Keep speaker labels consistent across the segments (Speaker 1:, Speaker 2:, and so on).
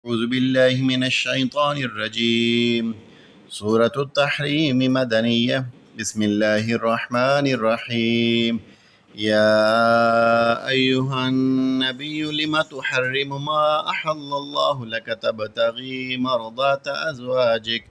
Speaker 1: أعوذ بالله من الشيطان الرجيم. سورة التحريم مدنية. بسم الله الرحمن الرحيم. يا أيها النبي لم تحرم ما أحل الله لك تبتغي مرضات أزواجك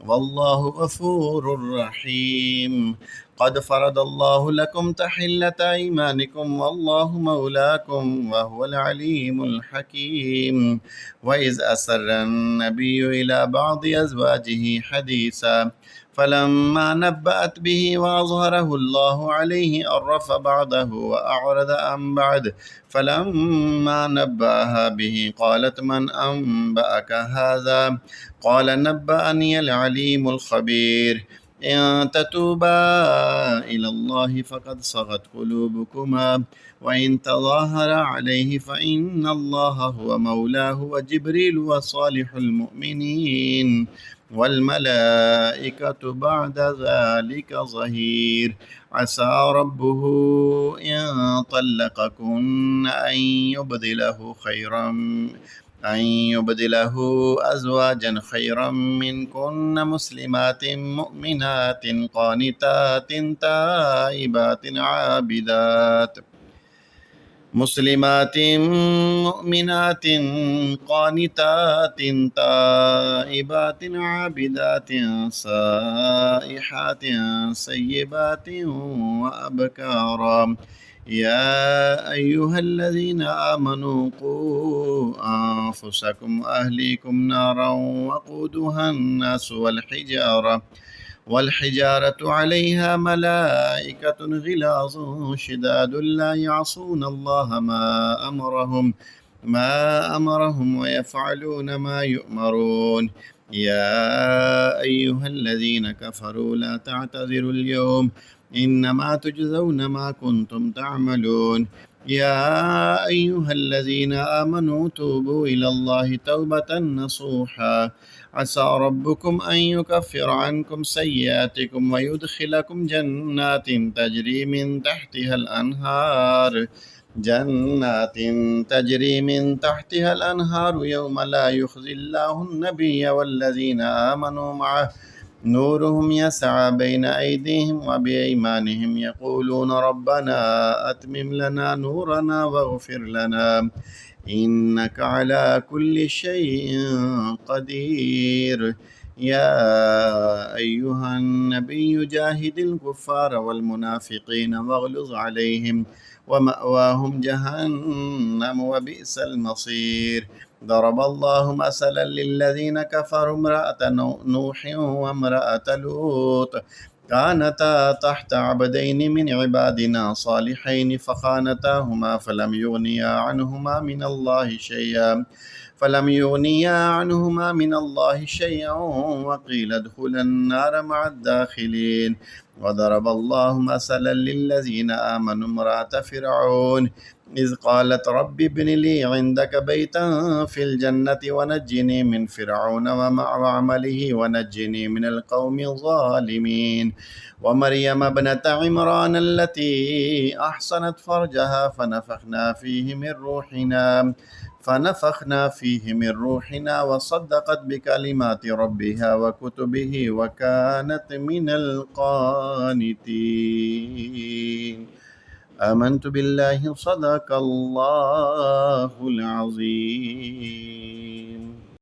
Speaker 1: والله غفور رحيم. قد فرض الله لكم تحلة أيمانكم والله مولاكم وهو العليم الحكيم. وإذ أسر النبي إلى بعض أزواجه حديثا فلما نبأت به وأظهره الله عليه عرف بعضه وأعرض عن بعد. فلما نبأها به قالت من أنبأك هذا؟ قال نبأني العليم الخبير. إن تتوبا إلى الله فقد صغت قلوبكما وإن تظاهر عليه فإن الله هو مولاه وجبريل وصالح المؤمنين والملائكة بعد ذلك ظهير. عسى ربه إن طلقكن أن يبدله أزواجا خيرا منكن مسلمات مؤمنات قانتات تائبات عابدات مسلمات مؤمنات قانتات تائبات عابدات سائحات سيبات وأبكارا. يا أيها الذين آمنوا قوا أنفسكم وأهليكم نارا وقودها الناس والحجارة عليها ملائكة غلاظ شداد لا يعصون الله ما أمرهم ويفعلون ما يؤمرون. يا أيها الذين كفروا لا تعتذروا اليوم إنما تجزون ما كنتم تعملون. يا أيها الذين آمنوا توبوا إلى الله توبة نصوحا عسى ربكم أن يكفر عنكم سيئاتكم ويدخلكم جنات تجري من تحتها الأنهار يوم لا يخزي الله النبي والذين آمنوا معه نورهم يسعى بين أيديهم وبأيمانهم يقولون ربنا أتمم لنا نورنا واغفر لنا إنك على كل شيء قدير. يا أيها النبي جاهد الكفار والمنافقين واغلظ عليهم ومأواهم جهنم وبئس المصير. ضرب الله مثلا للذين كفروا امرأة نوح وامرأة لوط كانتا تحت عبدين من عبادنا صالحين فخانتاهما فلم يغنيا عنهما من الله شيئا وقيل ادخلا النار مع الداخلين. وضرب الله مثلا للذين آمنوا امرأة فرعون إذ قالت رب ابن لي عندك بيتا في الجنة ونجني من فرعون وعمله ونجني من القوم الظالمين. ومريم ابنة عمران التي أحصنت فرجها فنفخنا فيه من روحنا وصدقت بكلمات ربها وكتبه وكانت من القانتين. آمنت بالله صدق الله العظيم.